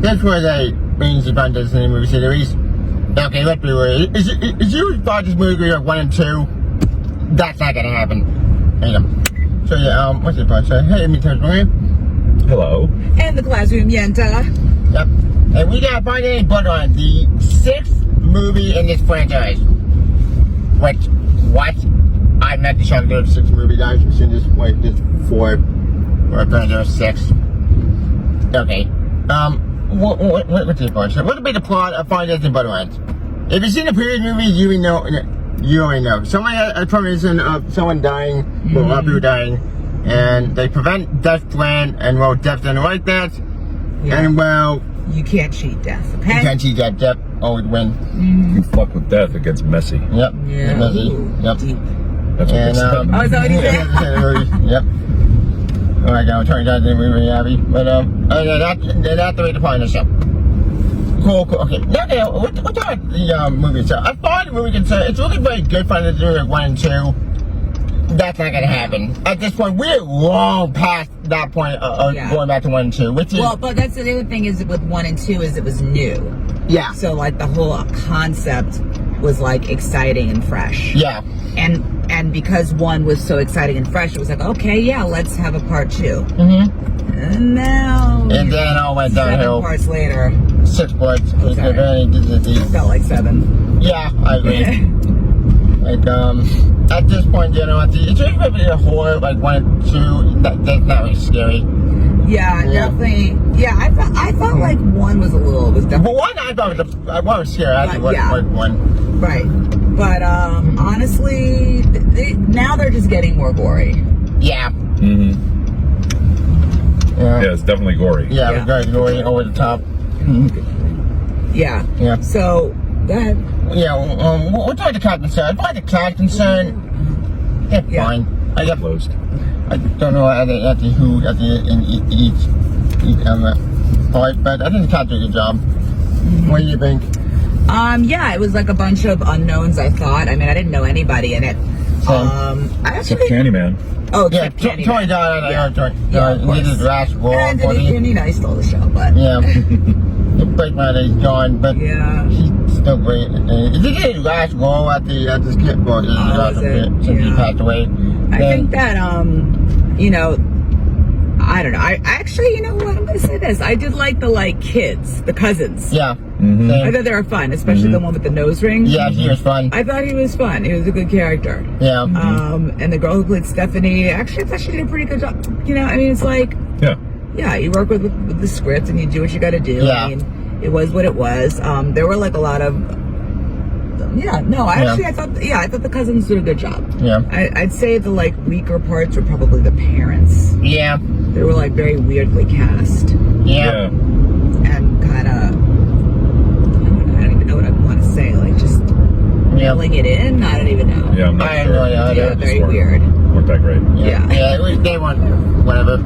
this was a mainly fun Disney movie series. Okay, let's be real. Is you thought this movie like 1 and 2? That's not gonna happen. So yeah, what's it about? So hey, me turn Hello. And the classroom Yenta. Yep. And we got Finding Bloodlines, the 6th movie in this franchise. What? I'm not sure to go to 6th movie, guys. We've seen this like this 4 or apparently 6. Okay. What's it about? So what would be the plot of Finding Bloodlines? If you've seen the previous movie, you already know. Someone has a premonition of someone dying, well, a lot of people dying, and they prevent death plan, and well, death didn't like that, and well, you can't cheat death, okay? You can't cheat death, death always win. You fuck with death, it gets messy. Yep. Yeah. Messy. Yep. Deep. That's what they said. Oh, is that what he said? Yep. Alright, I'm turning down the movie, Abby. But, that's the way to find the show. Cool. Okay. Now, what's about the movie itself? I thought the movie it's looking very good for the doing like 1 and 2. That's not gonna happen. At this point, we're long past that point of going back to 1 and 2, which is... Well, but that's the other thing is with 1 and 2 is it was new. Yeah. So, like, the whole concept was, like, exciting and fresh. Yeah. And because 1 was so exciting and fresh, it was like, okay, yeah, let's have a part 2. Mm-hmm. And now... And then all went downhill. 7 parts later. 6 parts. Oh, it felt like 7. Yeah, I agree. Like, at this point, you know, it's really maybe a horror, like 1 and 2, that's not really scary. Yeah, definitely. Yeah, I felt like 1 was definitely. But 1 I thought was scary. I think 1. Right. But honestly, now they're just getting more gory. Yeah. Mm-hmm. Yeah, it's definitely gory. Yeah, it's very gory, over the top. Yeah. Yeah. So, go ahead. Yeah, what's about the cast concern? As far as the cast concern, they're fine. I got Closed. I don't know in each part, but I think the cast did a good job. What do you think? Yeah, it was like a bunch of unknowns, I thought. I mean, I didn't know anybody in it. Except Candyman. Oh, yeah, Candyman. Tori died. He did his last role. And I stole the show, but... Yeah. The break man is gone, but he's still great. He did his last role at this kid, well, since he passed away. I think that, you know, I don't know. I actually, you know what, I'm going to say this. I did like the, kids, the cousins. Yeah. Mm-hmm. I thought they were fun, especially the one with the nose ring. Yeah, he was fun. I thought he was fun. He was a good character. Yeah. And the girl who played Stephanie, actually, I thought she did a pretty good job. You know, I mean, it's like... Yeah, you work with the script and you do what you got to do. Yeah. I mean, it was what it was. There were like a lot of... I thought the cousins did a good job. Yeah. I'd say the weaker parts were probably the parents. Yeah. They were very weirdly cast. Yeah. And kind of... I don't even know what I want to say. Just mailing it in? I don't even know. Yeah, I'm not sure. Yeah, very weird. Weren't that great. Yeah. Yeah, they weren't, whatever,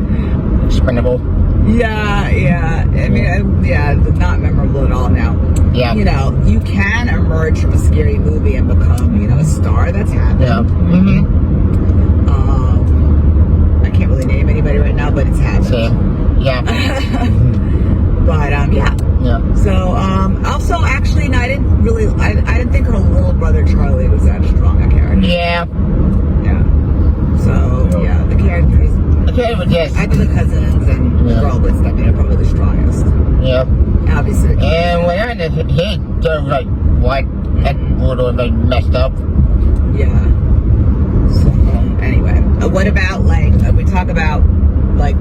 expendable. Yeah. I mean, not memorable at all now. Yeah. You know, you can emerge from a scary movie and become, a star. That's happened. Yeah. Mm-hmm. I can't really name anybody right now, but it's happened. Same. Yeah. But, yeah. Yeah. So, also, actually, I didn't think her little brother Charlie was that strong a character. Yeah. Yeah. So, the characters. Okay, but yes. I think the cousins and the girl with Stephanie are probably the strongest. Yeah. Obviously. And when I hit, they're that little messed up. Yeah. So, anyway. What about, we talk about,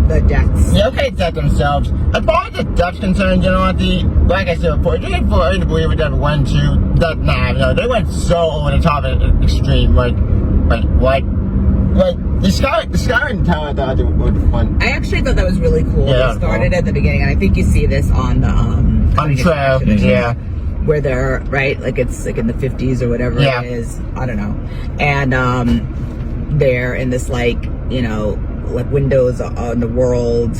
the deaths? Yeah, okay, death themselves. As far as the death's concerned, like I said before, you can fully believe it that 1 and 2, they went so over the top and extreme. The Sky and Tower, I thought was fun. I actually thought that was really cool. Yeah, it started at the beginning, and I think you see this on the on the trail, yeah. Where they're it's in the 50s or whatever it is. I don't know. And they're in this windows on the world,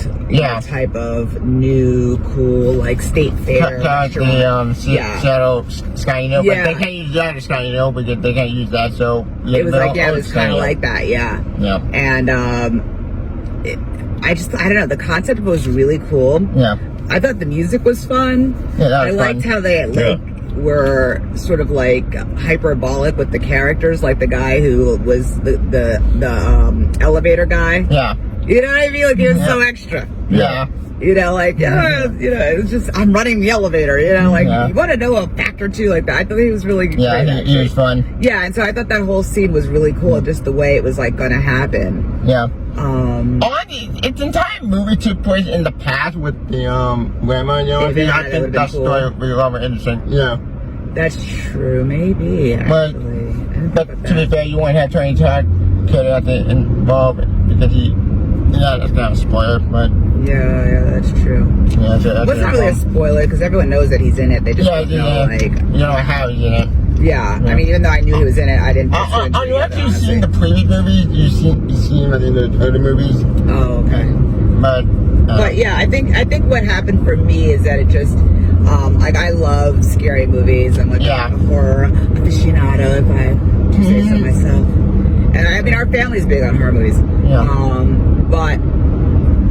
type of new cool state fair. Seattle Sky Hill, but they can't use that at Sky Hill because they can't use that. So it was it was kind of like that, yeah. And I don't know. The concept was really cool. Yeah. I thought the music was fun. Yeah, that I was liked fun. how they were sort of like hyperbolic with the characters, like the guy who was the elevator guy. Yeah. You know what I mean? Like he was so extra. Yeah. You know, like it was just I'm running the elevator. You know, like you want to know a fact or two like that. I thought he was really great. Yeah, he was fun. Yeah, and so I thought that whole scene was really cool, just the way it was like going to happen. Yeah. Its entire movie took place in the past with the grandma. You know, Yeah, I think that story would be a lot more interesting. Yeah. That's true, maybe. Actually, But to be fair, you wouldn't have Tony Todd have to involve because he. Yeah, that's kind of a spoiler, but yeah, that's true. yeah, that's Well, it's not really a spoiler because everyone knows that he's in it. They just don't know, like, you don't know how he's in it. Yeah, I mean, even though I knew he was in it, I didn't. Are you actually seeing the previous movies? You see him in the other movies? Oh, okay. But yeah, I think what happened for me is that it just like I love scary movies. I'm like a horror aficionado, if I do say so myself. And I mean, our family's big on horror movies. Yeah. But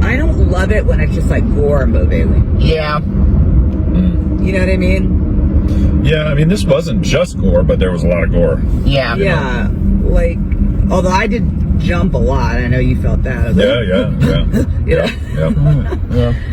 I don't love it when it's just like gore movie. Yeah. You know what I mean? Yeah, I mean, this wasn't just gore, but there was a lot of gore. Yeah. Yeah. Like, although I did jump a lot. I know you felt that.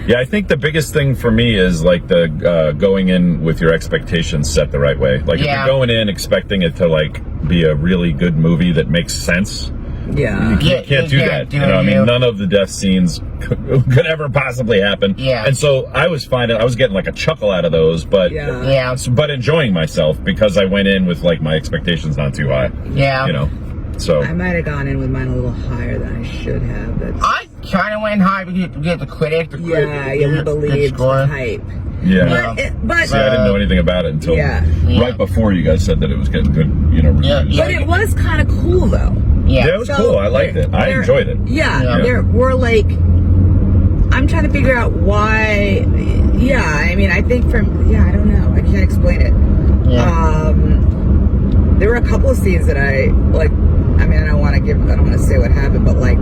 Yeah, I think the biggest thing for me is like the going in with your expectations set the right way. Like if you're going in expecting it to like be a really good movie that makes sense. Yeah. You can't do that. You know, I mean, none of the death scenes could ever possibly happen. Yeah. And so I was getting like a chuckle out of those, but but enjoying myself because I went in with like my expectations not too high. Yeah. You know. So I might have gone in with mine a little higher than I should have. I kind of went high because you get the critic. You believed the hype. Yeah. But see, I didn't know anything about it until right before you guys said that it was getting good, you know, reviews. But it was kind of cool though. Yeah, it was cool. I liked it. I enjoyed it. Yeah, there were like, I'm trying to figure out why. Yeah, I mean, I think I don't know. I can't explain it. Yeah. There were a couple of scenes that I like. I mean, I don't want to say what happened, but like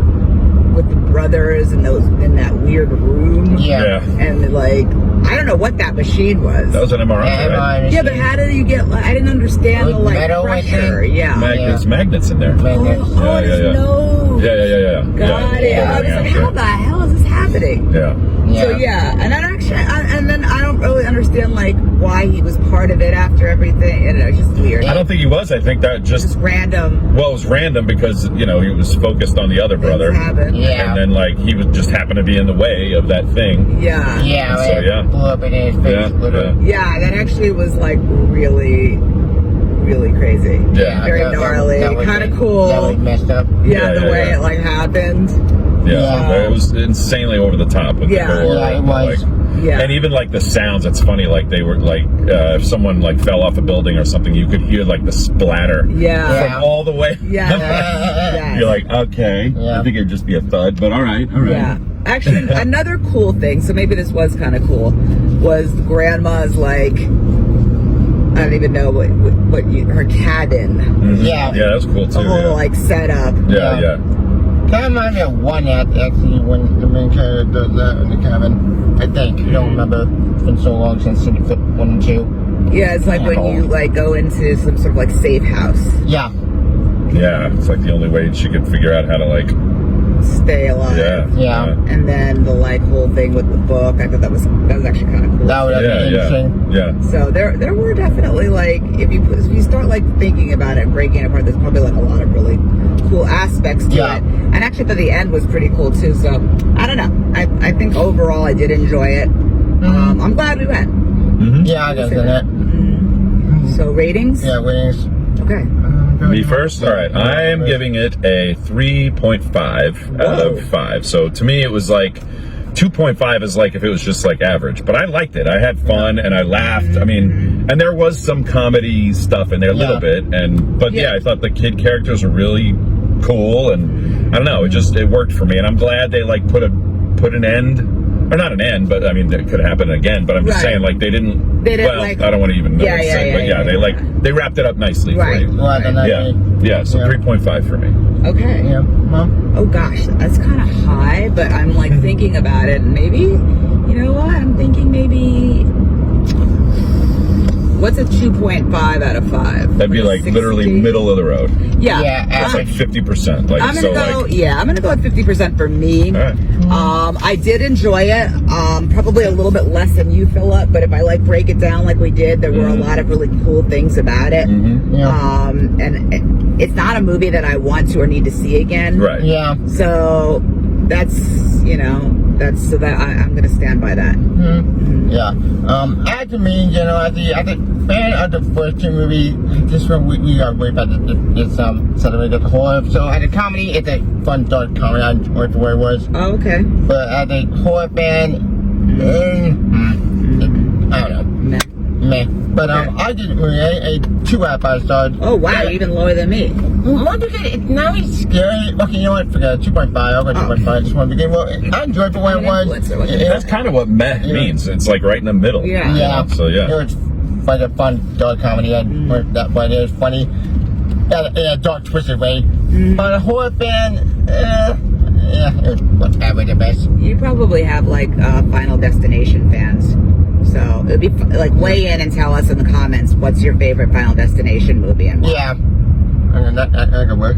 with the brothers and those in that weird room. Yeah. And like, I don't know what that machine was. That was an MRI, right? Yeah, but how did you get? Like, I didn't understand the like metal, pressure. Yeah. There's magnets in there. No. Yeah. Got it. I was like, how the hell is this happening? Yeah. So and then I don't really understand like why he was part of it after everything. And it's just weird. I don't think he was. I think that just random. Well, it was random because he was focused on the other brother. Yeah. And then like he would just happen to be in the way of that thing. Yeah. Yeah. So blew up in his face. Yeah, that actually was like really, really crazy. Yeah. Very gnarly. Kind of cool. That was messed up. Yeah, the way it like happened. Yeah, it was insanely over the top with the gore. Yeah, it was. And even like the sounds, it's funny. Like they were like, if someone like fell off a building or something, you could hear like the splatter. From all the way. Yeah. You're like, okay, I think it'd just be a thud, but all right. Yeah. Actually, another cool thing. So maybe this was kind of cool. Was grandma's like, I don't even know what her cabin. Mm-hmm. Yeah, that was cool too. A whole like setup. Yeah. Kind of reminds me of one act actually when the main character does that in the cabin. I think. I don't remember. It's been so long since I clip 1 and 2. Yeah, it's like when you like go into some sort of like safe house. Yeah. Yeah, it's like the only way she could figure out how to like stay alive. Yeah. And then the like whole thing with the book, I thought that was actually kind of cool. That was interesting. Yeah. So there were definitely like if you start like thinking about it and breaking it apart, there's probably like a lot of really cool aspects to it. And actually, the end was pretty cool too. So I don't know. I think overall I did enjoy it. I'm glad we went. Yeah, I guess that. So ratings? Yeah, ratings. Okay. Me first? All right. I am giving it a 3.5 out of 5. So to me, it was like 2.5 is like if it was just like average. But I liked it. I had fun and I laughed. I mean, and there was some comedy stuff in there a little bit. But I thought the kid characters were really cool. And I don't know, it worked for me. And I'm glad they like put an end or not an end, but I mean, it could happen again. But I'm just Right. saying, like, they didn't. Well, like, I don't want to even know what to say, but they wrapped it up nicely Right. for you. Well, then Yeah, so 3.5 for me. Okay. Yeah. Well, Oh gosh, that's kind of high, but I'm like thinking about it, and maybe, you know what? I'm thinking maybe. What's a 2.5 out of 5? That'd be like 60? literally middle of the road. Yeah. Yeah, That's like 50%. Like, I'm so gonna go. like. Yeah, I'm gonna go at 50% for me. All right. I did enjoy it. Probably a little bit less than you, Philip. But if I like break it down like we did, there were a lot of really cool things about it. yeah. And it's not a movie that I want to or need to see again. Right. Yeah. So that's so that I'm gonna stand by that. Yeah. As a me, as a fan of the first two movies, this one we are way better. It's suddenly the horror. So as a comedy, it's a fun dark comedy. I enjoyed the way it was. Oh, okay. But as a horror fan, I don't know. Meh. But I did a 2 out of 5 stars. Oh wow, you're even lower than me. Well, because it's not really scary. Okay, you know what? Forget it. 2.5. I'll go 2.5. Just want to begin. Well, I enjoyed it for what it was. That's kind of what meh means. It's like right in the middle. Yeah. Yeah. So yeah. It was like a fun dark comedy. That way it was funny in a dark, twisted way. But a horror fan, yeah, it was whatever the best. You probably have like Final Destination fans. So it'd be like weigh in and tell us in the comments what's your favorite Final Destination movie and why. Yeah. And that could work.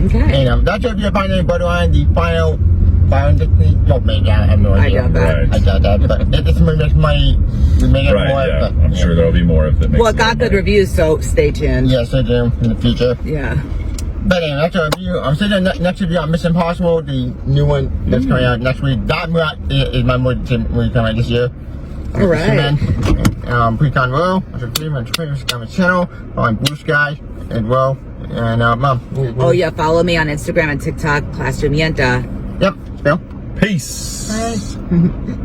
Okay. And that's if you're finding borderline the final Disney. Oh, maybe I have no idea. I doubt that. Right. I doubt that. But it's money. We make it Right, more. yeah. But, I'm sure there'll be more if it makes Well, it got good reviews, so stay tuned. Yes, I do in the future. Yeah. But anyway, that's our review. I'm saying next review on Mission Impossible, the new one that's coming out next week. That is my movie coming out this year. All right. Pre-con Royal, that's our favorite on the channel, on Blue Sky as well. And Mom. Oh yeah, follow me on Instagram and TikTok, Classroom Yenta. Yep, Bill. Peace. Bye.